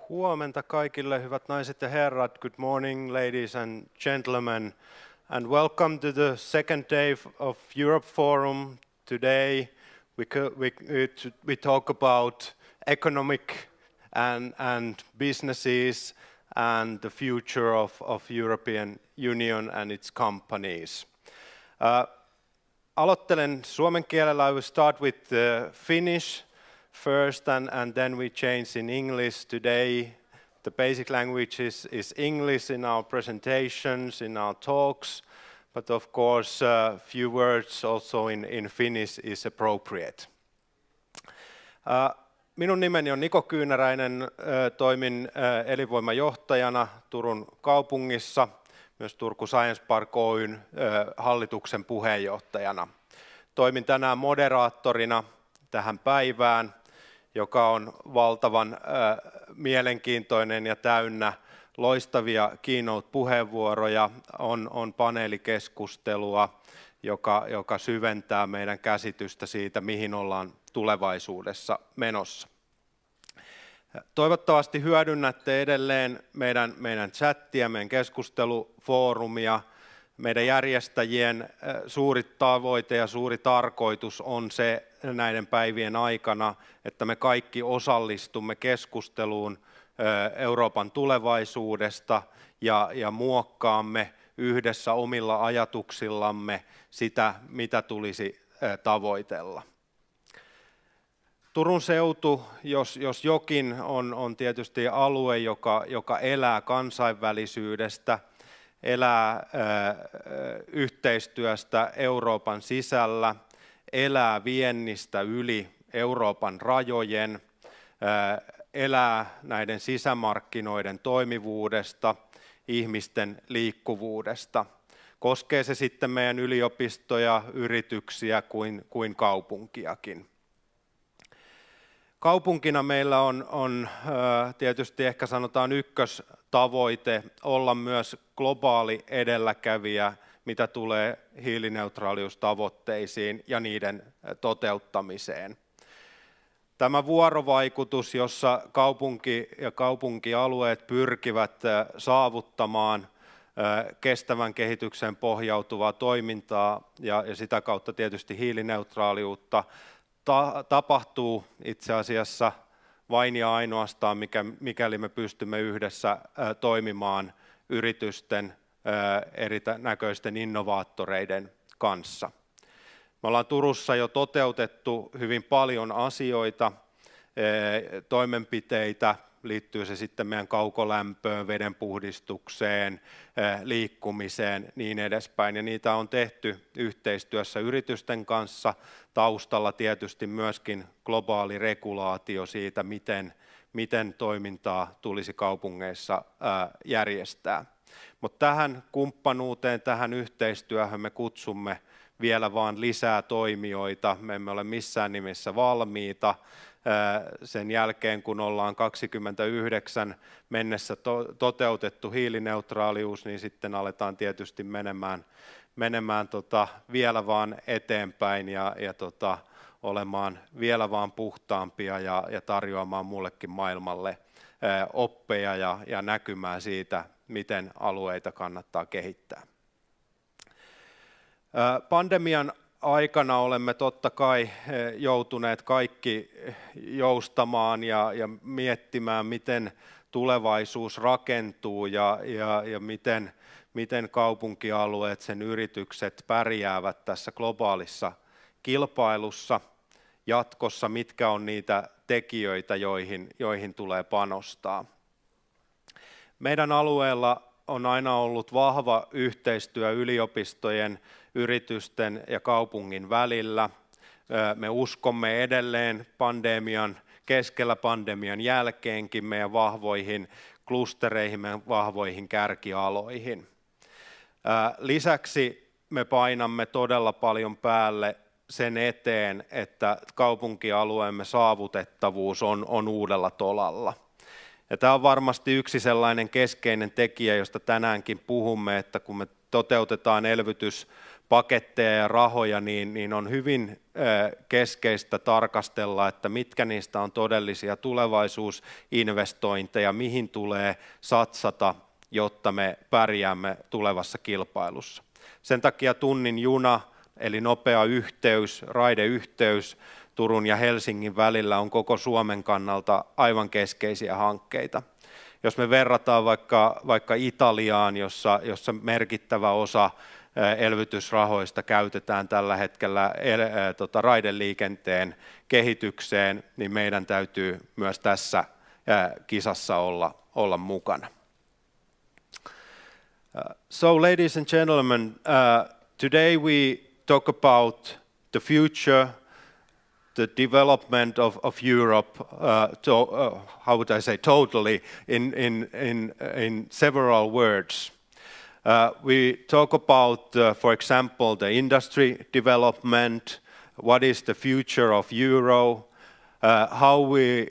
Huomenta kaikille, hyvät naiset ja herrat. Good morning, ladies and gentlemen, and welcome to the second day of Eurooppa-forum. Today we talk about economic and businesses and the future of European Union and its companies. Aloittelen suomen kielellä. I will start with Finnish first and then we change in English. Today the basic language is English in our presentations, in our talks, but of course a few words also in Finnish is appropriate. Minun nimeni on Niko Kyynäräinen, toimin elinvoimajohtajana Turun kaupungissa, myös Turku Science Park Oyn hallituksen puheenjohtajana. Toimin tänään moderaattorina tähän päivään, joka on valtavan mielenkiintoinen ja täynnä loistavia keynote-puheenvuoroja, on paneelikeskustelua, joka syventää meidän käsitystä siitä, mihin ollaan tulevaisuudessa menossa. Toivottavasti hyödynnätte edelleen meidän chattia, meidän keskustelufoorumia. Meidän järjestäjien suuri tavoite ja suuri tarkoitus on se näiden päivien aikana, että me kaikki osallistumme keskusteluun Euroopan tulevaisuudesta ja muokkaamme yhdessä omilla ajatuksillamme sitä, mitä tulisi tavoitella. Turun seutu, jos jokin, on tietysti alue, joka elää kansainvälisyydestä, elää yhteistyöstä Euroopan sisällä, elää viennistä yli Euroopan rajojen, elää näiden sisämarkkinoiden toimivuudesta, ihmisten liikkuvuudesta. Koskee se sitten meidän yliopistoja, yrityksiä kuin kaupunkiakin. Kaupunkina meillä on tietysti ehkä sanotaan ykköstavoite olla myös globaali edelläkävijä, mitä tulee hiilineutraaliustavoitteisiin ja niiden toteuttamiseen. Tämä vuorovaikutus, jossa kaupunki ja kaupunkialueet pyrkivät saavuttamaan kestävän kehityksen pohjautuvaa toimintaa ja sitä kautta tietysti hiilineutraaliutta, tapahtuu itse asiassa vain ja ainoastaan, mikäli me pystymme yhdessä toimimaan yritysten erinäköisten innovaattoreiden kanssa. Me ollaan Turussa jo toteutettu hyvin paljon asioita, toimenpiteitä, liittyy se sitten meidän kaukolämpöön, vedenpuhdistukseen, liikkumiseen, niin edespäin. Ja niitä on tehty yhteistyössä yritysten kanssa, taustalla tietysti myöskin globaali regulaatio siitä, miten toimintaa tulisi kaupungeissa järjestää. Mutta tähän kumppanuuteen, tähän yhteistyöhön me kutsumme vielä vaan lisää toimijoita. Me emme ole missään nimessä valmiita. Sen jälkeen, kun ollaan 29 mennessä toteutettu hiilineutraalius, niin sitten aletaan tietysti menemään vielä vaan eteenpäin ja olemaan vielä vaan puhtaampia ja tarjoamaan muullekin maailmalle oppeja ja näkymää siitä, miten alueita kannattaa kehittää. Pandemian aikana olemme totta kai joutuneet kaikki joustamaan ja miettimään, miten tulevaisuus rakentuu ja miten kaupunkialueet, sen yritykset pärjäävät tässä globaalissa kilpailussa jatkossa, mitkä on niitä tekijöitä, joihin tulee panostaa. Meidän alueella on aina ollut vahva yhteistyö yliopistojen, yritysten ja kaupungin välillä. Me uskomme edelleen keskellä pandemian jälkeenkin meidän vahvoihin klustereihin, meidän vahvoihin kärkialoihin. Lisäksi me painamme todella paljon päälle sen eteen, että kaupunkialueemme saavutettavuus on uudella tolalla. Ja tämä on varmasti yksi sellainen keskeinen tekijä, josta tänäänkin puhumme, että kun me toteutetaan paketteja ja rahoja, niin on hyvin keskeistä tarkastella, että mitkä niistä on todellisia tulevaisuusinvestointeja, mihin tulee satsata, jotta me pärjäämme tulevassa kilpailussa. Sen takia tunnin juna, eli nopea yhteys, raideyhteys Turun ja Helsingin välillä on koko Suomen kannalta aivan keskeisiä hankkeita. Jos me verrataan vaikka Italiaan, jossa merkittävä osa elvytysrahoista käytetään tällä hetkellä raideliikenteen kehitykseen, niin meidän täytyy myös tässä kisassa olla mukana. So, ladies and gentlemen, today we talk about the future, the development of Europe, how would I say, totally in several words. We talk about, for example, the industry development, what is the future of Euro, how we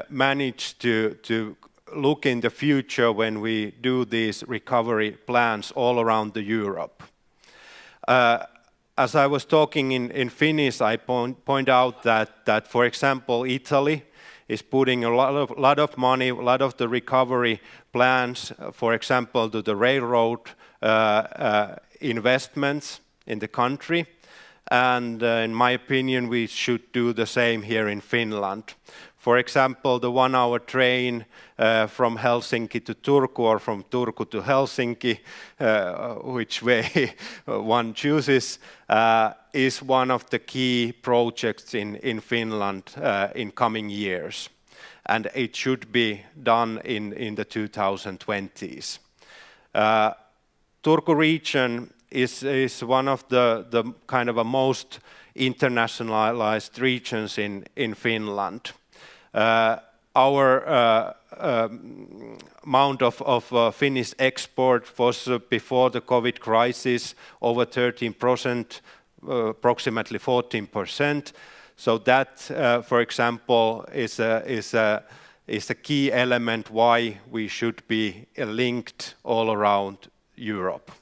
manage to look in the future when we do these recovery plans all around the Europe. As I was talking in Finnish, I point out that for example, Italy is putting a lot of money, a lot of the recovery plans, for example, to the railroad investments in the country. And in my opinion, we should do the same here in Finland. For example, the 1-hour train from Helsinki to Turku or from Turku to Helsinki, which way one chooses, is one of the key projects in Finland in coming years. And it should be done in the 2020s. Turku region is one of the kind of a most internationalized regions in Finland. Our amount of Finnish export was before the COVID crisis over 13%, approximately 14%. So that, for example, is a key element why we should be linked all around Europe.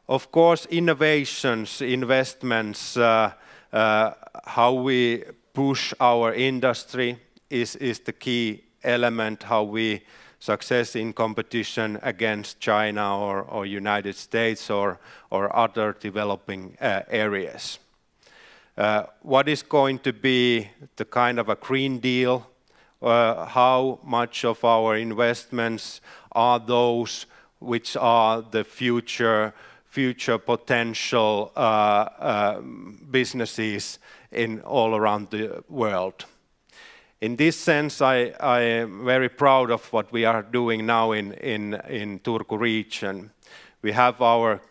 Of course, innovations, investments, how we push our industry is the key element, how we success in competition against China or United States or other developing areas. What is going to be the kind of a Green Deal? How much of our investments are those which are the future potential businesses in all around the world? In this sense, I am very proud of what we are doing now in Turku region. We have our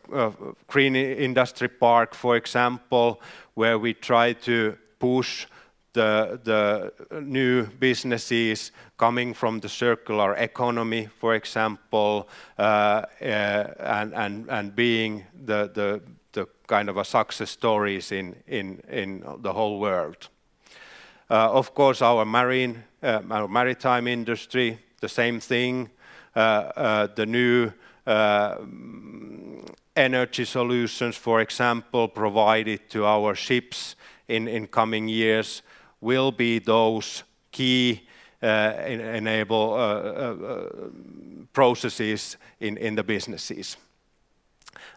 Green Industry Park, for example, where we try to push the new businesses coming from the circular economy, for example, and being the kind of a success stories in the whole world. Of course, our maritime industry, the same thing. The new energy solutions, for example, provided to our ships in coming years will be those key enable processes in the businesses.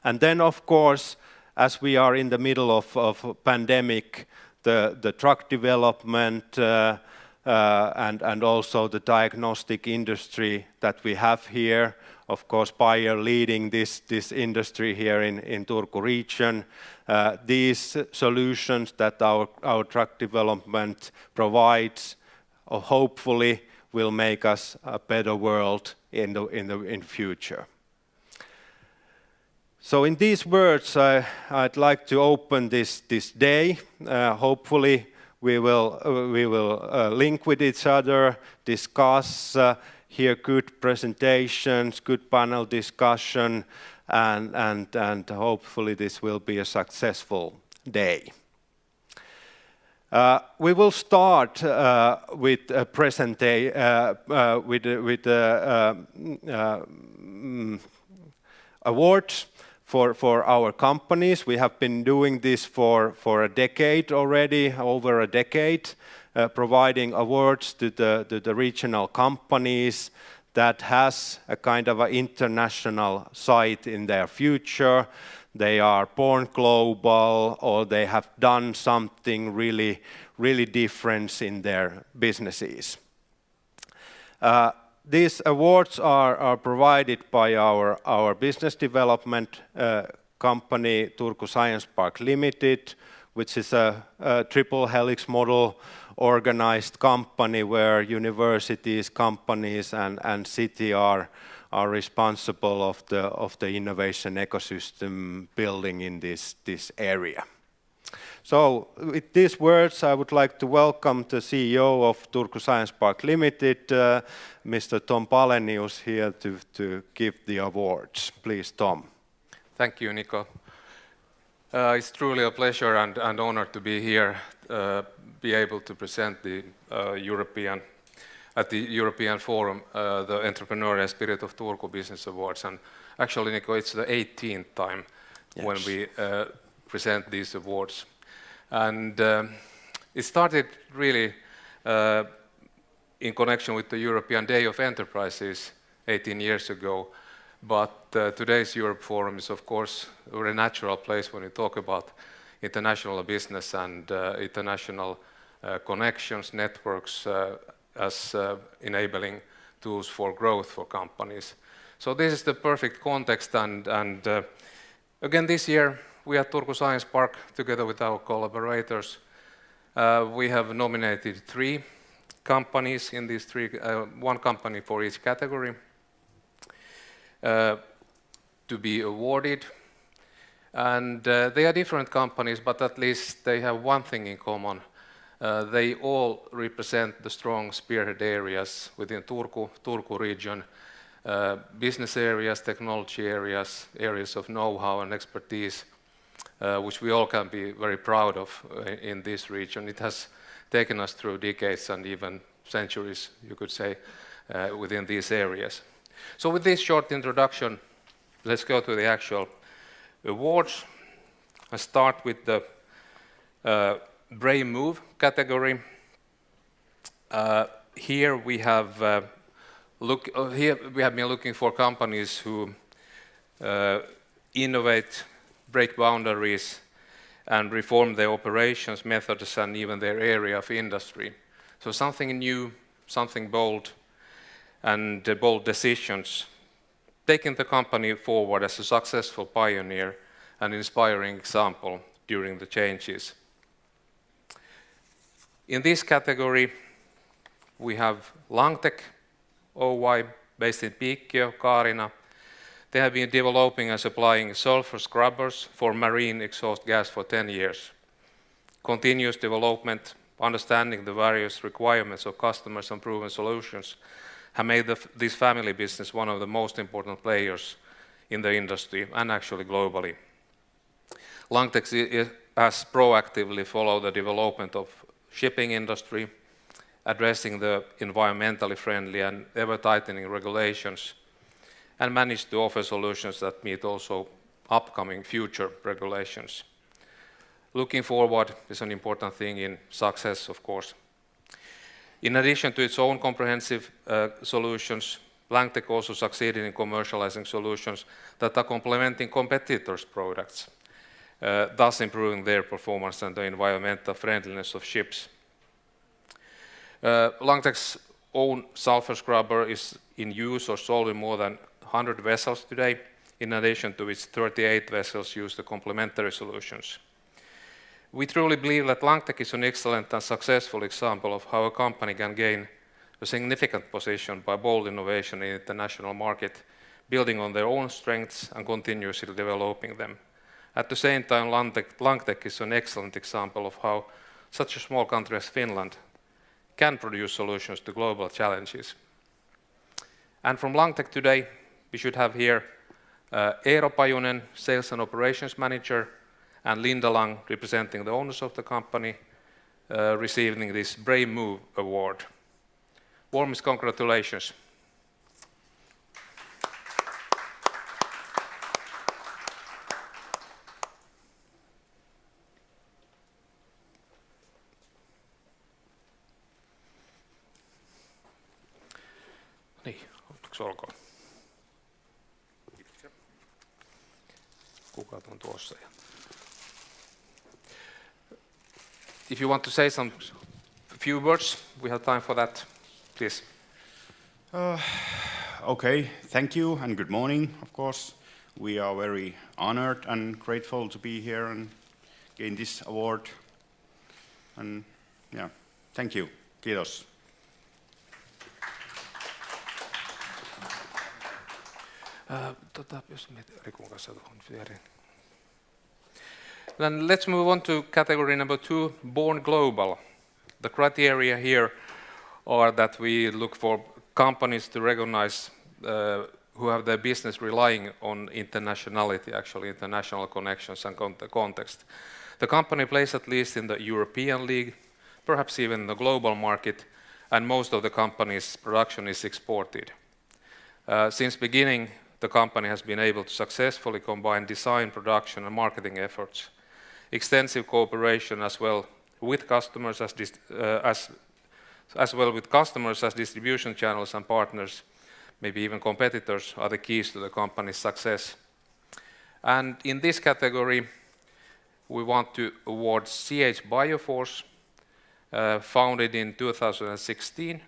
And then, of course, as we are in the middle of pandemic, the truck development and also the diagnostic industry that we have here, of course, Bayer leading this industry here in Turku region. These solutions that our truck development provides, hopefully, will make us a better world in the future. So, in these words, I'd like to open this day. Hopefully, we will link with each other, discuss, hear good presentations, good panel discussion, and hopefully this will be a successful day. We will start with a awards for our companies. We have been doing this for a decade already, over a decade, providing awards to the regional companies that has a kind of an international side in their future. They are born global, or they have done something really different in their businesses. These awards are provided by our business development company, Turku Science Park Limited, which is a triple helix model organized company where universities, companies and city are responsible of the innovation ecosystem building in this area. So with these words, I would like to welcome the CEO of Turku Science Park Limited, Mr. Tom Palenius, here to give the awards. Please, Tom. Thank you, Nico. It's truly a pleasure and honor to be here, be able to present the European Forum, the Entrepreneurial Spirit of Turku Business Awards. And actually, Nico, it's the 18th time when we present these awards. And it started really in connection with the European Day of Enterprises 18 years ago. But today's Europe Forum is, of course, a very natural place when you talk about international business and international connections, networks as enabling tools for growth for companies. So this is the perfect context. And again, this year, we at Turku Science Park, together with our collaborators, we have nominated 3 companies in these 3, 1 company for each category, to be awarded. And they are different companies, but at least they have one thing in common. They all represent the strong spearhead areas within Turku region, business areas, technology areas, areas of know-how and expertise, which we all can be very proud of in this region. It has taken us through decades and even centuries, you could say, within these areas. So with this short introduction, let's go to the actual awards. I start with the Brave Move category. Here we have been looking for companies who innovate, break boundaries, and reform their operations, methods, and even their area of industry. So something new, something bold, and bold decisions, taking the company forward as a successful pioneer and inspiring example during the changes. In this category, we have Langtech Oy, based in Piikkio, Kaarina. They have been developing and supplying sulfur scrubbers for marine exhaust gas for 10 years. Continuous development, understanding the various requirements of customers and proven solutions have made this family business one of the most important players in the industry and actually globally. Langtech has proactively followed the development of shipping industry, addressing the environmentally friendly and ever-tightening regulations, and managed to offer solutions that meet also upcoming future regulations. Looking forward is an important thing in success, of course. In addition to its own comprehensive solutions, Langtech also succeeded in commercializing solutions that are complementing competitors' products, thus improving their performance and the environmental friendliness of ships. Langtech's own sulfur scrubber is in use or sold in more than 100 vessels today, in addition to its 38 vessels use the complementary solutions. We truly believe that Langtech is an excellent and successful example of how a company can gain a significant position by bold innovation in the international market, building on their own strengths and continuously developing them. At the same time, Langtech is an excellent example of how such a small country as Finland can produce solutions to global challenges. And from Langtech today, we should have here Eero Pajunen, Sales and Operations Manager, and Linda Lang, representing the owners of the company, receiving this Brave Move Award. Warmest congratulations. Niin, onneksi olkoon. Kuka on tuossa? If you want to say some few words, we have time for that, please. Okay, thank you and good morning, of course. We are very honored and grateful to be here and gain this award. And yeah, thank you. Kiitos. Then let's move on to category number 2, Born Global. The criteria here are that we look for companies to recognize who have their business relying on internationality, actually international connections and context. The company plays at least in the European League, perhaps even the global market, and most of the company's production is exported. Since beginning, the company has been able to successfully combine design, production, and marketing efforts, extensive cooperation as well with customers as distribution channels and partners, maybe even competitors, are the keys to the company's success. And in this category, we want to award CH Bioforce, founded in 2016,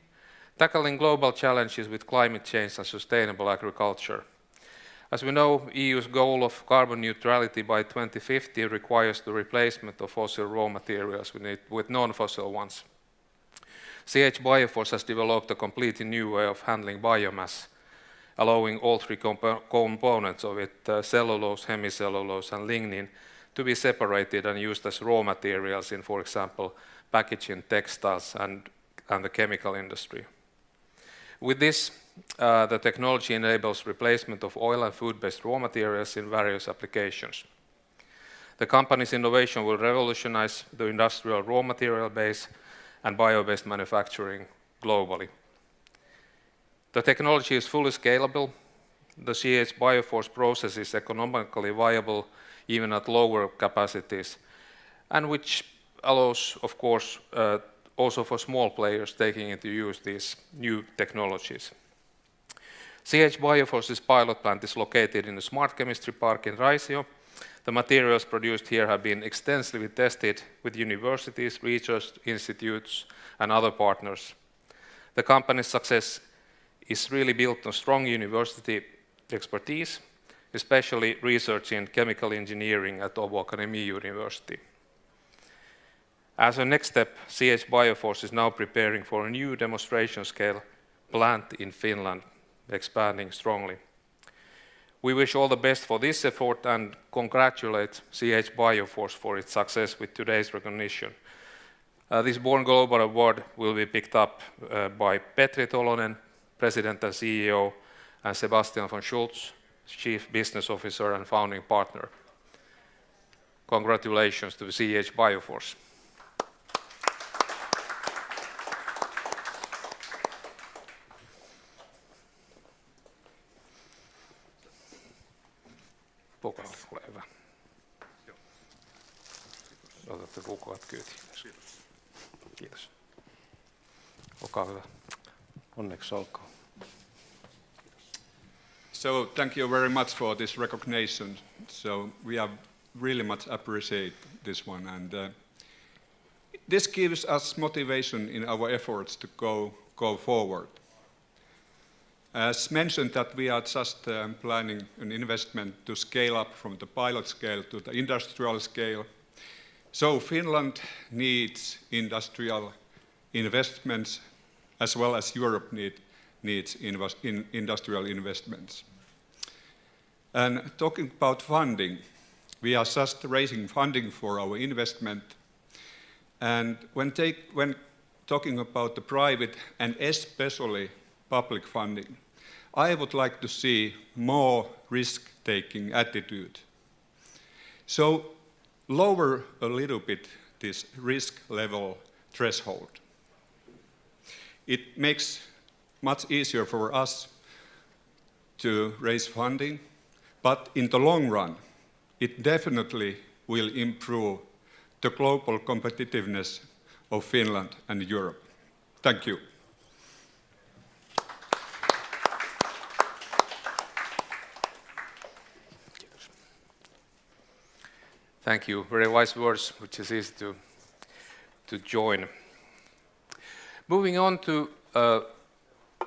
tackling global challenges with climate change and sustainable agriculture. As we know, EU's goal of carbon neutrality by 2050 requires the replacement of fossil raw materials with non-fossil ones. CH Bioforce has developed a completely new way of handling biomass, allowing all three components of it, cellulose, hemicellulose, and lignin, to be separated and used as raw materials in, for example, packaging, textiles, and the chemical industry. With this, the technology enables replacement of oil and food-based raw materials in various applications. The company's innovation will revolutionize the industrial raw material base and bio-based manufacturing globally. The technology is fully scalable. The CH Bioforce process is economically viable even at lower capacities, and which allows, of course, also for small players taking into use these new technologies. CH Bioforce's pilot plant is located in the Smart Chemistry Park in Raisio. The materials produced here have been extensively tested with universities, research institutes, and other partners. The company's success is really built on strong university expertise, especially research in chemical engineering at Åbo Akademi University. As a next step, CH Bioforce is now preparing for a new demonstration scale plant in Finland, expanding strongly. We wish all the best for this effort and congratulate CH Bioforce for its success with today's recognition. This Born Global Award will be picked up by Petri Tolonen, President and CEO, and Sebastian von Schulz, Chief Business Officer and founding partner. Congratulations to CH Bioforce. Ole hyvä. Otatte lukuat kyytiin. Kiitos. Olkaa hyvä. Onneksi olkoon. So thank you very much for this recognition. So we have really much appreciate this one, and this gives us motivation in our efforts to go forward. As mentioned, that we are just planning an investment to scale up from the pilot scale to the industrial scale. So Finland needs industrial investments as well as Europe needs industrial investments. And talking about funding, we are just raising funding for our investment. And when talking about the private and especially public funding, I would like to see more risk-taking attitude. So lower a little bit this risk level threshold. It makes much easier for us to raise funding, but in the long run, it definitely will improve the global competitiveness of Finland and Europe. Thank you. Thank you. Very wise words, which is easy to join. Moving on to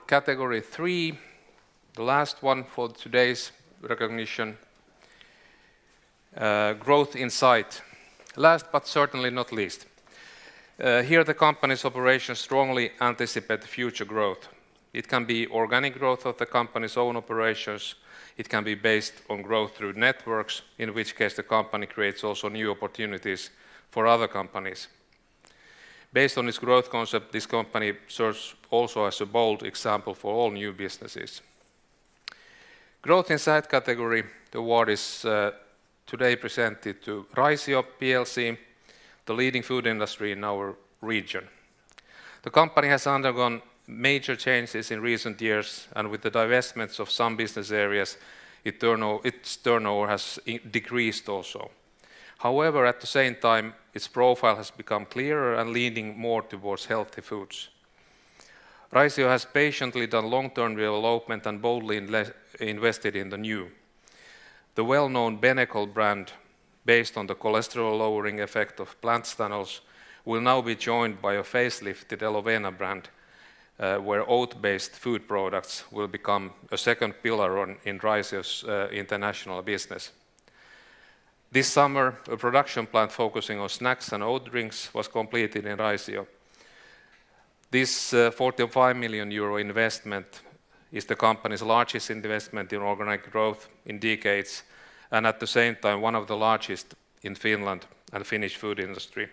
category 3, the last one for today's recognition, growth insight. Last but certainly not least. Here the company's operations strongly anticipate future growth. It can be organic growth of the company's own operations. It can be based on growth through networks, in which case the company creates also new opportunities for other companies. Based on its growth concept, this company serves also as a bold example for all new businesses. Growth Insight category, the award is today presented to Raisio plc, the leading food industry in our region. The company has undergone major changes in recent years, and with the divestments of some business areas, its turnover has decreased also. However, at the same time, its profile has become clearer and leaning more towards healthy foods. Raisio has patiently done long-term development and boldly invested in the new. The well-known Benecol brand, based on the cholesterol-lowering effect of plant stanols, will now be joined by a facelifted Elovena brand, where oat-based food products will become a second pillar in Raisio's international business. This summer, a production plant focusing on snacks and oat drinks was completed in Raisio. This 45 million euro investment is the company's largest investment in organic growth in decades, and at the same time one of the largest in Finland and Finnish food industry.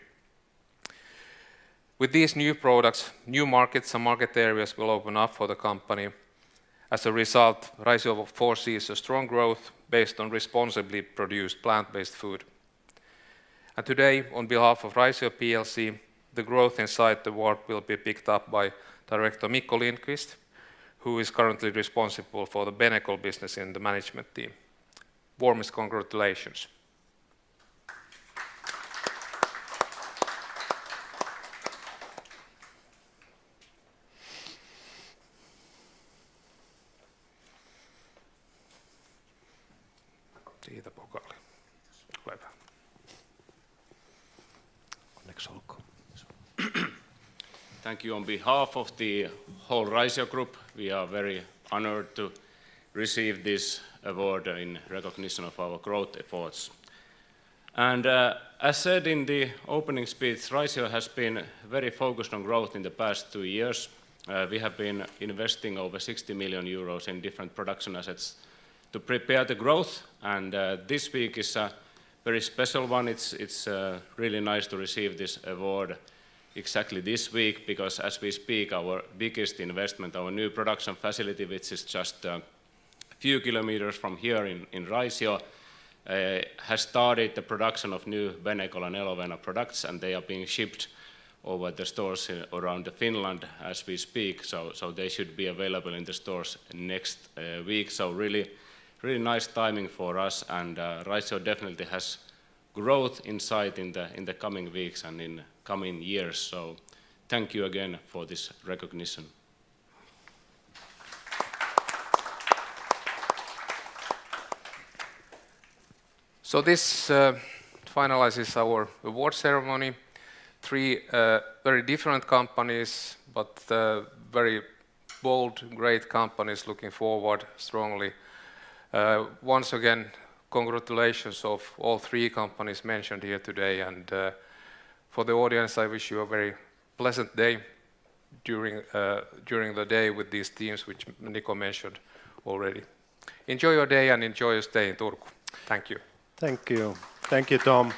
With these new products, new markets and market areas will open up for the company. As a result, Raisio foresees a strong growth based on responsibly produced plant-based food. And today, on behalf of Raisio plc, the Growth Insight Award will be picked up by Director Mikko Lindqvist, who is currently responsible for the Benecol business in the management team. Warmest congratulations. Siitä pokaali. Ole hyvä. Onneksi olkoon. Thank you on behalf of the whole Raisio Group. We are very honored to receive this award in recognition of our growth efforts. And as said in the opening speech, Raisio has been very focused on growth in the past 2 years. We have been investing over 60 million euros in different production assets to prepare the growth, and this week is a very special one. It's really nice to receive this award exactly this week, because as we speak, our biggest investment, our new production facility, which is just a few kilometers from here in Raisio, has started the production of new Benecol and Elovena products, and they are being shipped over the stores around Finland as we speak, so they should be available in the stores next week. So really nice timing for us, and Raisio definitely has growth in sight in the coming weeks and in coming years. So thank you again for this recognition. So this finalizes our award ceremony. 3 very different companies, but very bold, great companies looking forward strongly. Once again, congratulations of all 3 companies mentioned here today, and for the audience, I wish you a very pleasant day during the day with these teams, which Nico mentioned already. Enjoy your day and enjoy your stay in Turku. Thank you. Thank you. Thank you, Tom.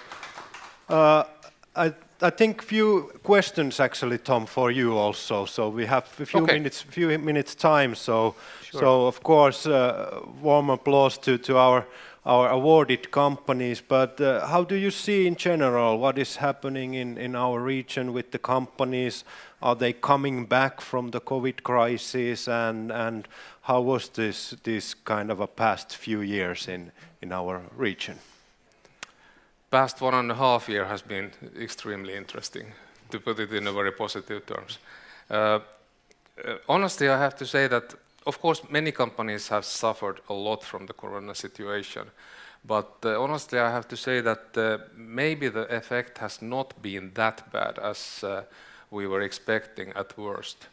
I think few questions actually, Tom, for you also. So we have a few minutes time. So of course, warm applause to our awarded companies. But how do you see in general what is happening in our region with the companies? Are they coming back from the COVID crisis? And how was this kind of a past few years in our region? Past 1.5 years has been extremely interesting, to put it in a very positive terms. Honestly, I have to say that, of course, many companies have suffered a lot from the corona situation, But honestly, I have to say that maybe the effect has not been that bad as we were expecting at worst.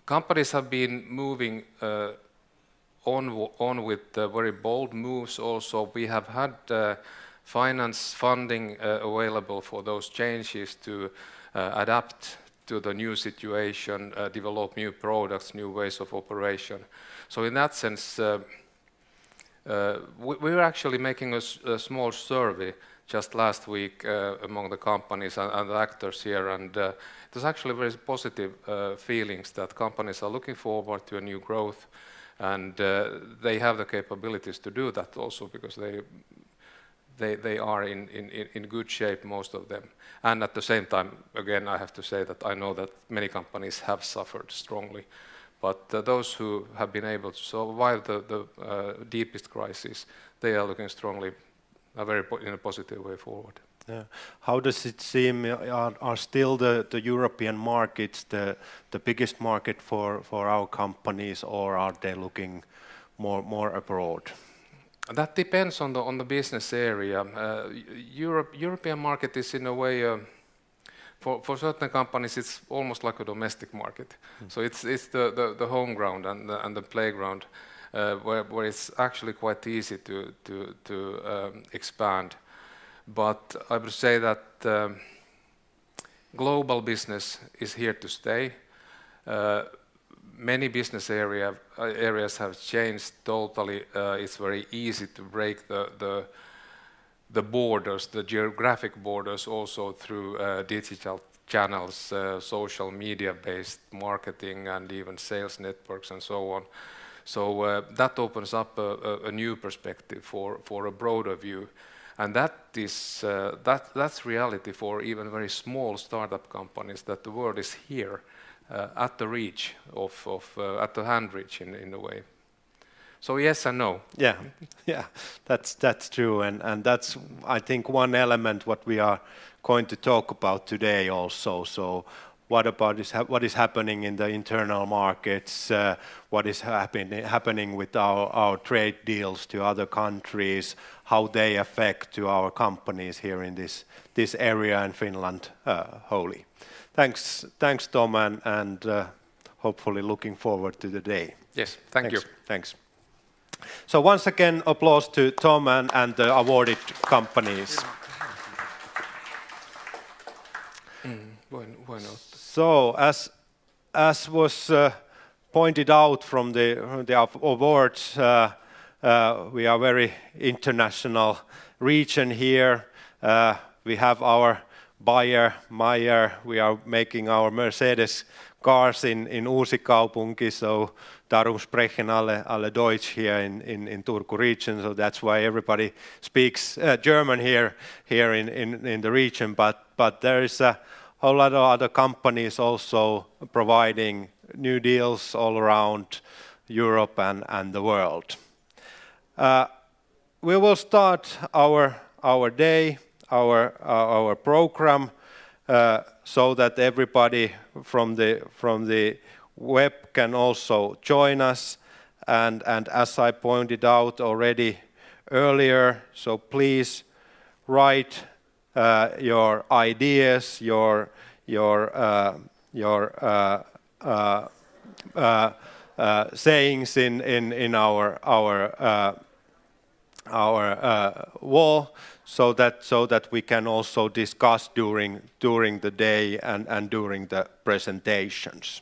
Companies have been moving on with very bold moves also. We have had funding available for those changes to adapt to the new situation, develop new products, new ways of operation. So in that sense, we were actually making a small survey just last week among the companies and the actors here, and it was actually very positive feelings that companies are looking forward to a new growth, and they have the capabilities to do that also, because they are in good shape, most of them. And at the same time, again, I have to say that I know that many companies have suffered strongly, but those who have been able to survive the deepest crisis, they are looking strongly, in a positive way forward. Yeah. How does it seem? Are still the European markets the biggest market for our companies, or are they looking more abroad? That depends on the business area. European market is in a way, for certain companies, it's almost like a domestic market. So it's the home ground and the playground where it's actually quite easy to expand. But I would say that global business is here to stay. Many business areas have changed totally. It's very easy to break the borders, the geographic borders, also through digital channels, social media-based marketing, and even sales networks and so on. So that opens up a new perspective for a broader view. And that's reality for even very small startup companies, that the world is here at the reach at the hand reach in a way. So yes and no. Yeah, that's true, and that's, I think, one element what we are going to talk about today also. So what is happening in the internal markets? What is happening with our trade deals to other countries? How they affect to our companies here in this area in Finland wholly. Thanks, Tom, and hopefully looking forward to the day. Yes, thank you. Thanks. So once again, applause to Tom and the awarded companies. Why not? So as was pointed out from the awards, we are very international region here. We have our Meyer. We are making our Mercedes cars in Uusikaupunki, so darum sprechen alle Deutsch here in Turku region, so that's why everybody speaks German here in the region. But there is a whole lot of other companies also providing new deals all around Europe and the world. We will start our day, our program, so that everybody from the web can also join us. And as I pointed out already earlier, so please write your ideas, your sayings in our wall, so that we can also discuss during the day and during the presentations.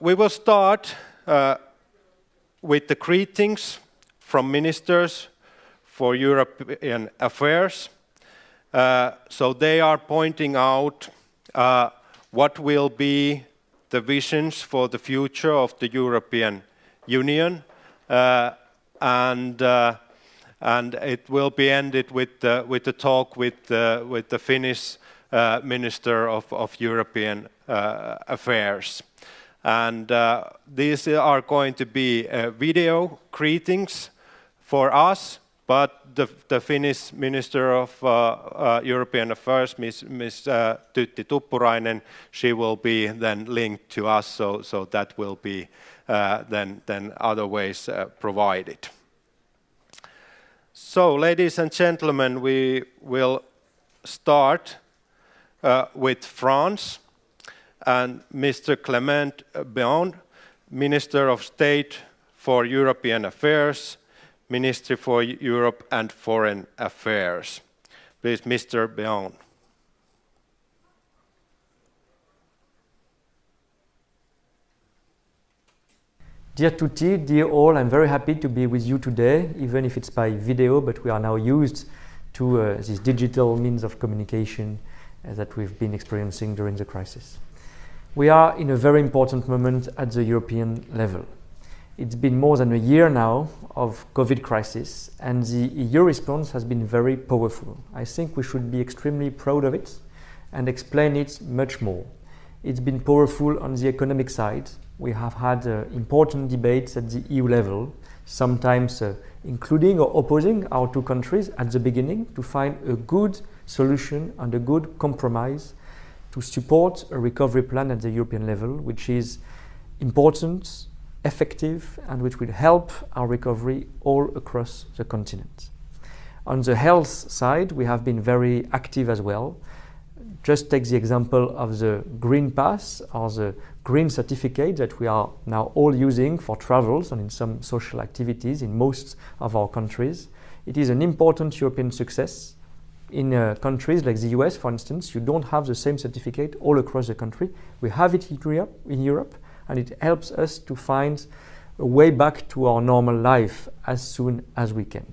We will start with the greetings from ministers for European affairs. So they are pointing out what will be the visions for the future of the European Union, and it will be ended with the talk with the Finnish Minister of European Affairs. And these are going to be video greetings for us but the Finnish Minister of European Affairs, Ms. Tytti Tuppurainen, she will be then linked to us, so that will be then other ways provided. So, ladies and gentlemen, we will start with France, and Mr. Clement Beaune, Minister of State for European Affairs, Ministry for Europe and Foreign Affairs. Please, Mr. Beaune. Dear Tutti, dear all, I'm very happy to be with you today, even if it's by video, but we are now used to this digital means of communication that we've been experiencing during the crisis. We are in a very important moment at the European level. It's been more than a year now of COVID crisis, and the EU response has been very powerful. I think we should be extremely proud of it and explain it much more. It's been powerful on the economic side. We have had important debates at the EU level, sometimes including or opposing our two countries at the beginning to find a good solution and a good compromise to support a recovery plan at the European level, which is important, effective, and which will help our recovery all across the continent. On the health side, we have been very active as well. Just take the example of the Green Pass or the Green Certificate that we are now all using for travels and in some social activities in most of our countries. It is an important European success. In countries like the US, for instance, you don't have the same certificate all across the country. We have it in Europe, and it helps us to find a way back to our normal life as soon as we can.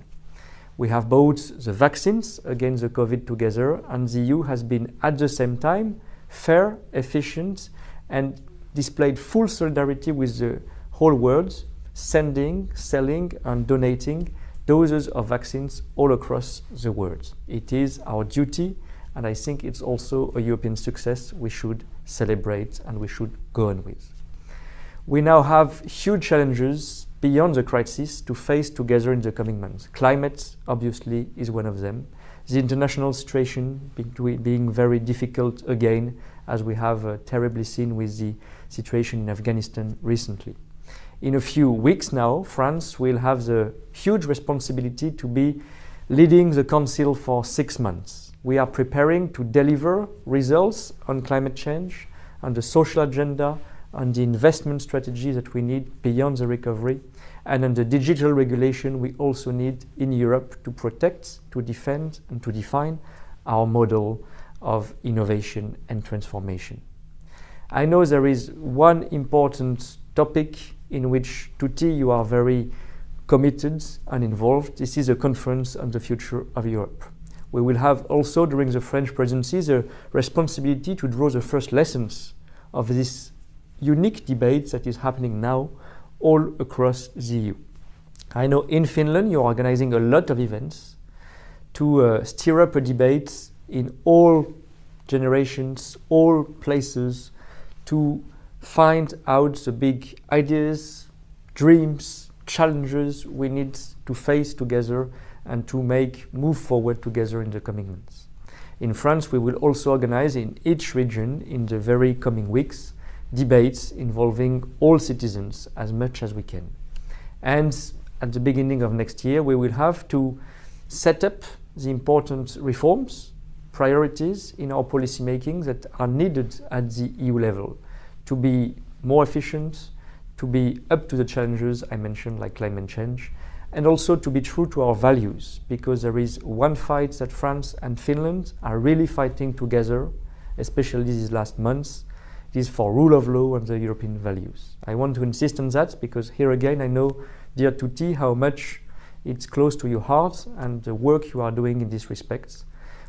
We have both the vaccines against the COVID together, and the EU has been at the same time fair, efficient, and displayed full solidarity with the whole world, sending, selling, and donating doses of vaccines all across the world. It is our duty, and I think it's also a European success we should celebrate and we should go on with. We now have huge challenges beyond the crisis to face together in the coming months. Climate, obviously, is one of them. The international situation being very difficult again, as we have terribly seen with the situation in Afghanistan recently. In a few weeks now, France will have the huge responsibility to be leading the Council for 6 months. We are preparing to deliver results on climate change, on the social agenda, on the investment strategy that we need beyond the recovery, and on the digital regulation we also need in Europe to protect, to defend, and to define our model of innovation and transformation. I know there is one important topic in which, Tutti, you are very committed and involved. This is a conference on the future of Europe. We will have also, during the French presidency, the responsibility to draw the first lessons of this unique debate that is happening now all across the EU. I know in Finland you're organizing a lot of events to stir up a debate in all generations, all places, to find out the big ideas, dreams, challenges we need to face together and to move forward together in the coming months. In France, we will also organize in each region in the very coming weeks debates involving all citizens as much as we can. And at the beginning of next year, we will have to set up the important reforms, priorities in our policy making that are needed at the EU level to be more efficient, to be up to the challenges I mentioned like climate change, and also to be true to our values, because there is one fight that France and Finland are really fighting together, especially these last months. It is for rule of law and the European values. I want to insist on that because here again I know, dear Tutti, how much it's close to your heart and the work you are doing in this respect.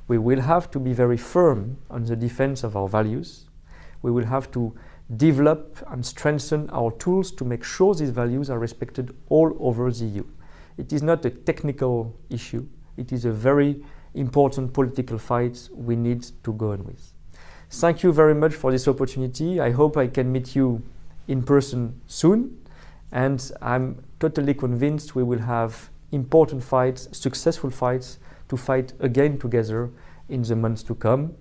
We will have to be very firm on the defense of our values. We will have to develop and strengthen our tools to make sure these values are respected all over the EU. It is not a technical issue. It is a very important political fight we need to go on with. Thank you very much for this opportunity. I hope I can meet you in person soon, and I'm totally convinced we will have important fights, successful fights, to fight again together in the months to come.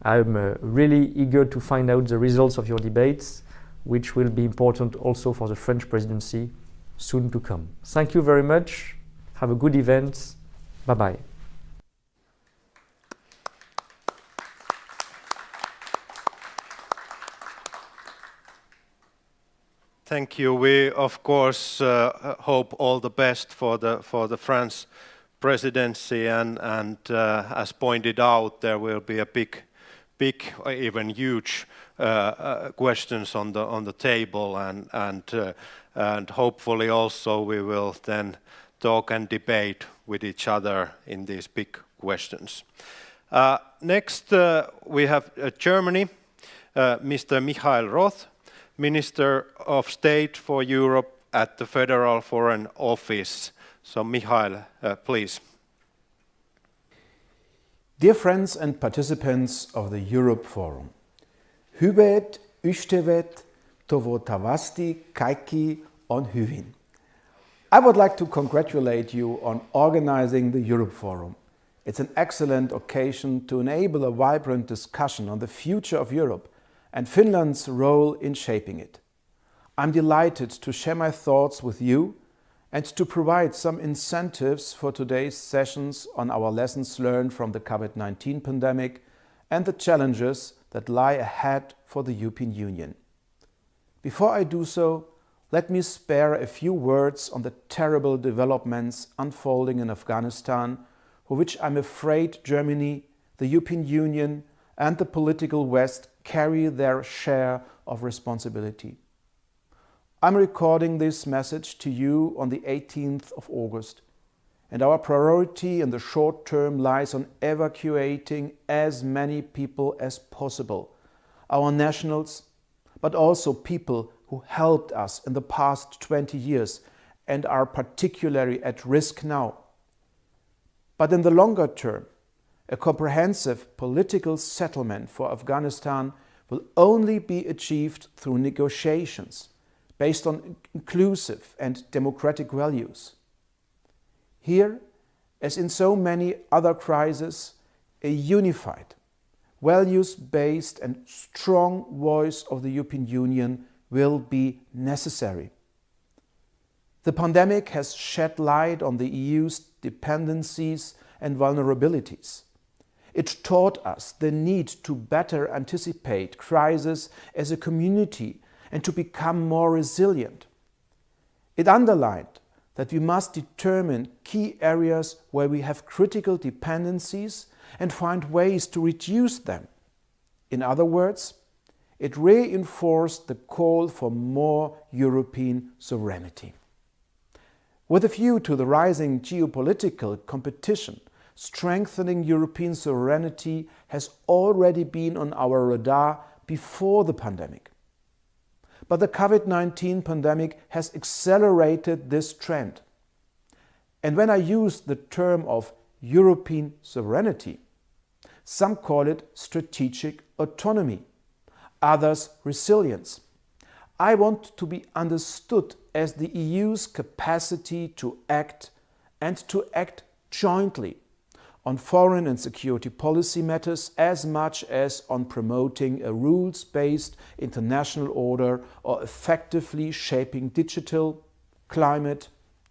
I'm really eager to find out the results of your debates, which will be important also for the French presidency soon to come. Thank you very much. Have a good event. Bye-bye. Thank you. We of course hope all the best for the France presidency, and as pointed out, there will be a big, or even huge questions on the table, and hopefully also we will then talk and debate with each other in these big questions. Next we have Germany, Mr. Michael Roth, Minister of State for Europe at the Federal Foreign Office. So Michael, please. Dear friends and participants of the Eurooppa-forum, Hubet, Ystevet, Tovotavasti, Kaiki on Hyvin. I would like to congratulate you on organizing the Eurooppa-forum. It's an excellent occasion to enable a vibrant discussion on the future of Europe and Finland's role in shaping it. I'm delighted to share my thoughts with you and to provide some incentives for today's sessions on our lessons learned from the COVID-19 pandemic and the challenges that lie ahead for the European Union. Before I do so, let me spare a few words on the terrible developments unfolding in Afghanistan, for which I'm afraid Germany, the European Union, and the political West carry their share of responsibility. I'm recording this message to you on the 18th of August, and our priority in the short term lies on evacuating as many people as possible, our nationals, but also people who helped us in the past 20 years and are particularly at risk now. But in the longer term, a comprehensive political settlement for Afghanistan will only be achieved through negotiations based on inclusive and democratic values. Here, as in so many other crises, a unified, values-based and strong voice of the European Union will be necessary. The pandemic has shed light on the EU's dependencies and vulnerabilities. It taught us the need to better anticipate crises as a community and to become more resilient. It underlined that we must determine key areas where we have critical dependencies and find ways to reduce them. In other words, it reinforced the call for more European sovereignty. With a view to the rising geopolitical competition, strengthening European sovereignty has already been on our radar before the pandemic. But the COVID-19 pandemic has accelerated this trend. And when I use the term of European sovereignty, some call it strategic autonomy, others resilience. I want to be understood as the EU's capacity to act and to act jointly on foreign and security policy matters as much as on promoting a rules-based international order or effectively shaping digital, climate,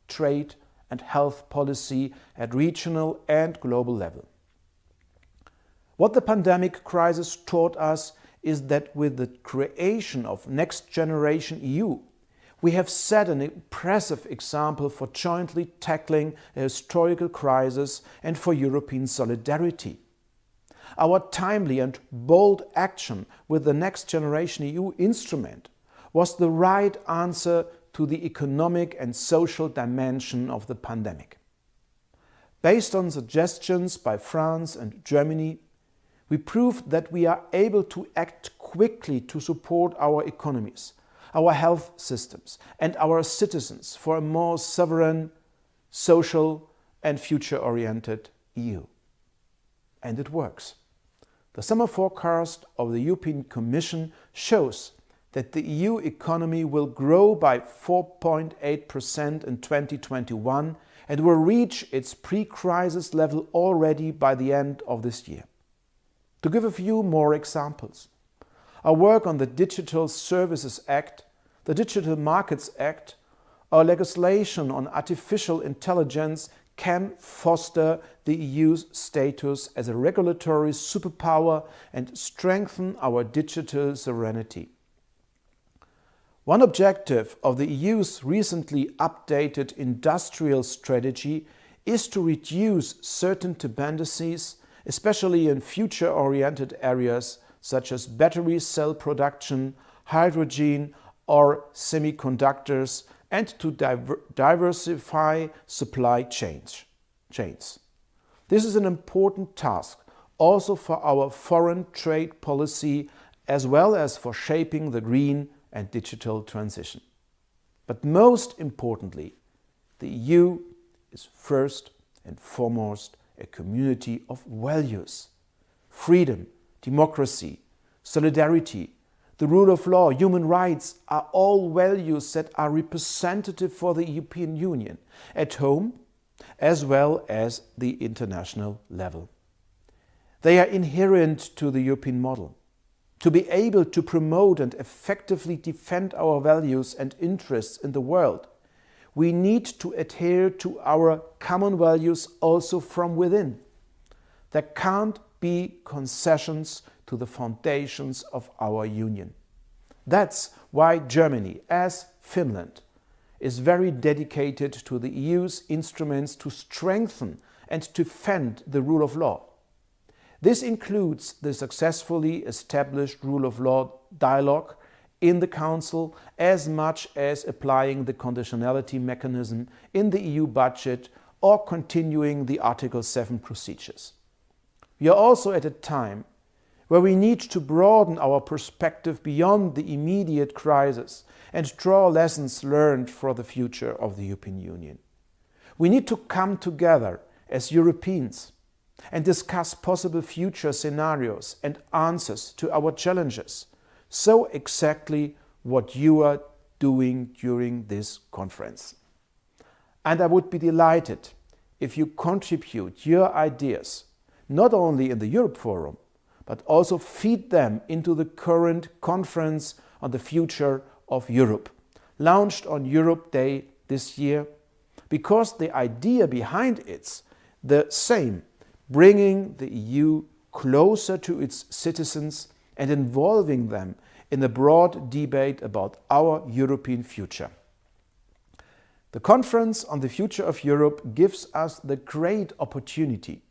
trade and health policy at regional and global level. What the pandemic crisis taught us is that with the creation of Next Generation EU, we have set an impressive example for jointly tackling a historical crisis and for European solidarity. Our timely and bold action with the Next Generation EU instrument was the right answer to the economic and social dimension of the pandemic. Based on suggestions by France and Germany, we proved that we are able to act quickly to support our economies, our health systems and our citizens for a more sovereign, social and future-oriented EU. And it works. The summer forecast of the European Commission shows that the EU economy will grow by 4.8% in 2021 and will reach its pre-crisis level already by the end of this year. To give a few more examples, our work on the Digital Services Act, the Digital Markets Act, our legislation on artificial intelligence can foster the EU's status as a regulatory superpower and strengthen our digital sovereignty. One objective of the EU's recently updated industrial strategy is to reduce certain dependencies, especially in future-oriented areas such as battery cell production, hydrogen or semiconductors, and to diversify supply chains. This is an important task also for our foreign trade policy as well as for shaping the green and digital transition. But most importantly, the EU is first and foremost a community of values. Freedom, democracy, solidarity, the rule of law, human rights are all values that are representative for the European Union at home as well as the international level. They are inherent to the European model. To be able to promote and effectively defend our values and interests in the world, we need to adhere to our common values also from within. There can't be concessions to the foundations of our union. That's why Germany, as Finland, is very dedicated to the EU's instruments to strengthen and defend the rule of law. This includes the successfully established rule of law dialogue in the Council, as much as applying the conditionality mechanism in the EU budget or continuing the Article 7 procedures. We are also at a time where we need to broaden our perspective beyond the immediate crisis and draw lessons learned for the future of the European Union. We need to come together as Europeans and discuss possible future scenarios and answers to our challenges. So exactly what you are doing during this conference. And I would be delighted if you contribute your ideas, not only in the Europe-forum, but also feed them into the current conference on the future of Europe, launched on Europe Day this year, because the idea behind it's the same, bringing the EU closer to its citizens and involving them in a broad debate about our European future. The Conference on the Future of Europe gives us the great opportunity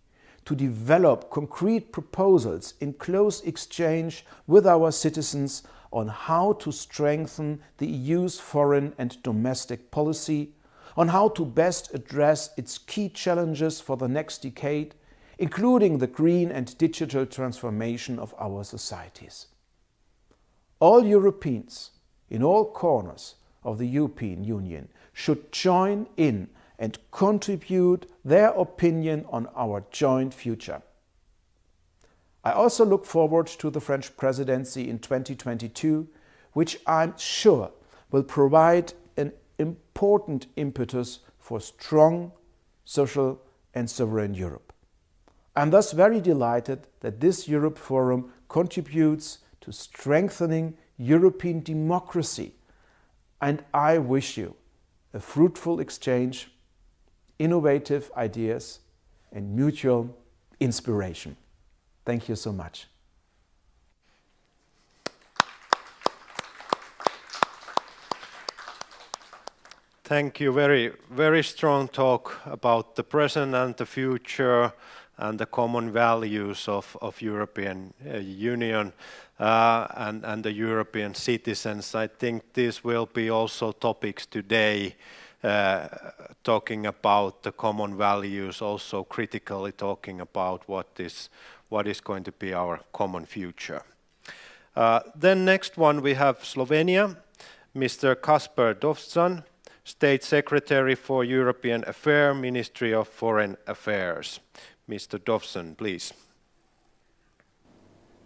to develop concrete proposals in close exchange with our citizens on how to strengthen the EU's foreign and domestic policy, on how to best address its key challenges for the next decade, including the green and digital transformation of our societies. All Europeans in all corners of the European Union should join in and contribute their opinion on our joint future. I also look forward to the French presidency in 2022, which I'm sure will provide an important impetus for strong, social and sovereign Europe. I'm thus very delighted that this Europe Forum contributes to strengthening European democracy, and I wish you a fruitful exchange, innovative ideas and mutual inspiration. Thank you so much. Thank you. Very strong talk about the present and the future and the common values of European Union and the European citizens. I think these will be also topics today, talking about the common values, also critically talking about what is going to be our common future. Then next one we have Slovenia, Mr. Kasper Dovzan, State Secretary for European Affairs, Ministry of Foreign Affairs. Mr. Dovzan, please.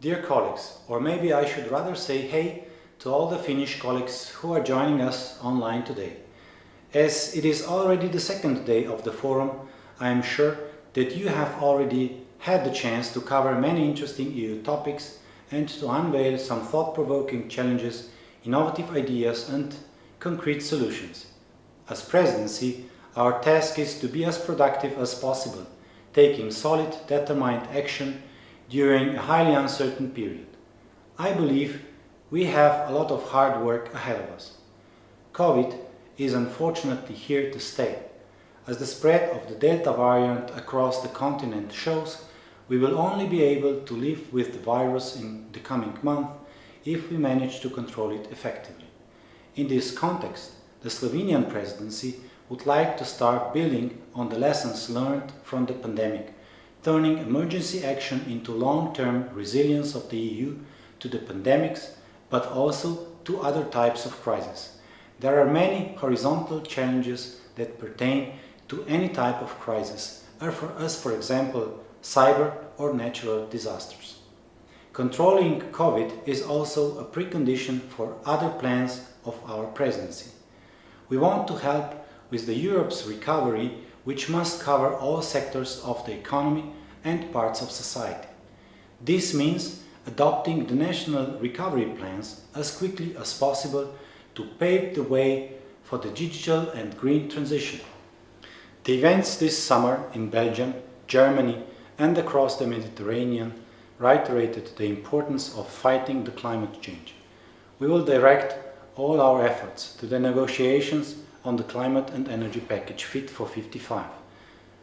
Dear colleagues, or maybe I should rather say hey to all the Finnish colleagues who are joining us online today. As it is already the second day of the forum, I am sure that you have already had the chance to cover many interesting EU topics and to unveil some thought-provoking challenges, innovative ideas and concrete solutions. As presidency, our task is to be as productive as possible, taking solid, determined action during a highly uncertain period. I believe we have a lot of hard work ahead of us. COVID is unfortunately here to stay. As the spread of the Delta variant across the continent shows, we will only be able to live with the virus in the coming month if we manage to control it effectively. In this context, the Slovenian presidency would like to start building on the lessons learned from the pandemic, turning emergency action into long-term resilience of the EU to the pandemics, but also to other types of crises. There are many horizontal challenges that pertain to any type of crisis, as for example, cyber or natural disasters. Controlling COVID is also a precondition for other plans of our presidency. We want to help with the Europe's recovery, which must cover all sectors of the economy and parts of society. This means adopting the national recovery plans as quickly as possible to pave the way for the digital and green transition. The events this summer in Belgium, Germany and across the Mediterranean reiterated the importance of fighting the climate change. We will direct all our efforts to the negotiations on the climate and energy package Fit for 55.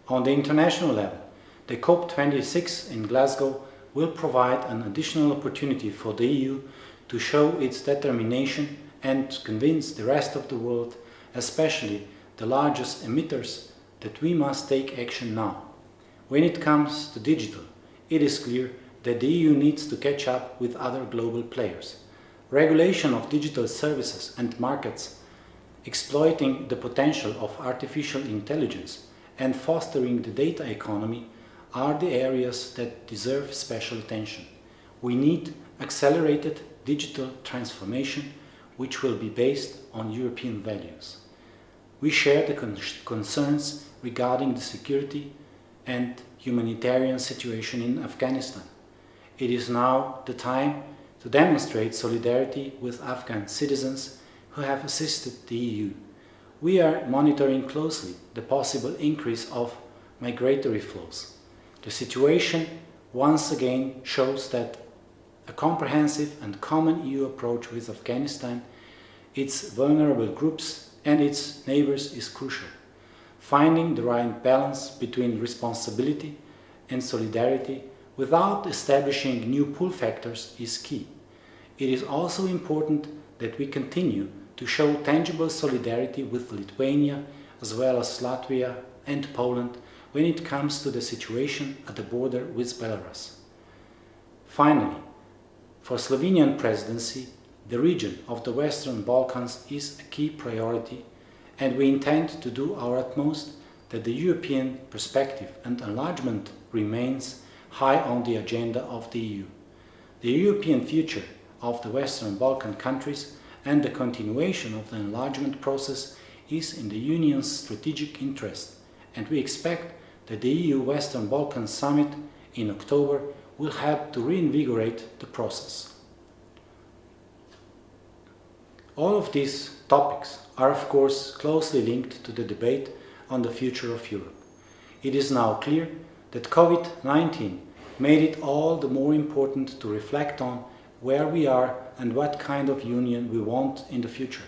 On the international level, the COP26 in Glasgow will provide an additional opportunity for the EU to show its determination and convince the rest of the world, especially the largest emitters, that we must take action now. When it comes to digital, it is clear that the EU needs to catch up with other global players. Regulation of digital services and markets, exploiting the potential of artificial intelligence and fostering the data economy are the areas that deserve special attention. We need accelerated digital transformation which will be based on European values. We share the concerns regarding the security and humanitarian situation in Afghanistan. It is now the time to demonstrate solidarity with Afghan citizens who have assisted the EU. We are monitoring closely the possible increase of migratory flows. The situation once again shows that a comprehensive and common EU approach with Afghanistan, its vulnerable groups and its neighbors is crucial. Finding the right balance between responsibility and solidarity without establishing new pull factors is key. It is also important that we continue to show tangible solidarity with Lithuania as well as Latvia and Poland when it comes to the situation at the border with Belarus. Finally, for Slovenian presidency, the region of the Western Balkans is a key priority, and we intend to do our utmost that the European perspective and enlargement remains high on the agenda of the EU. The European future of the Western Balkan countries and the continuation of the enlargement process is in the Union's strategic interest, and we expect that the EU Western Balkans Summit in October will help to reinvigorate the process. All of these topics are of course closely linked to the debate on the future of Europe. It is now clear that COVID-19 made it all the more important to reflect on where we are and what kind of union we want in the future.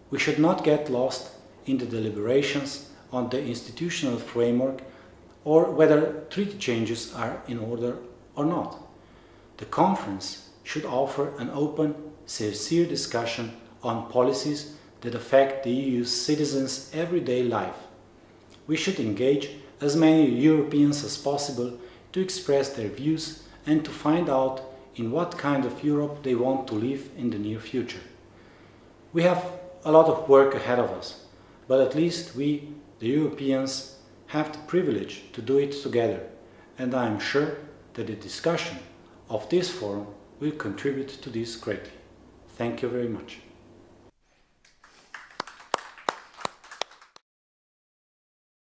We should not get lost in the deliberations on the institutional framework or whether treaty changes are in order or not. The conference should offer an open, sincere discussion on policies that affect the EU's citizens' everyday life. We should engage as many Europeans as possible to express their views and to find out in what kind of Europe they want to live in the near future. We have a lot of work ahead of us, but at least we, the Europeans, have the privilege to do it together, and I am sure that the discussion of this forum will contribute to this greatly. Thank you very much.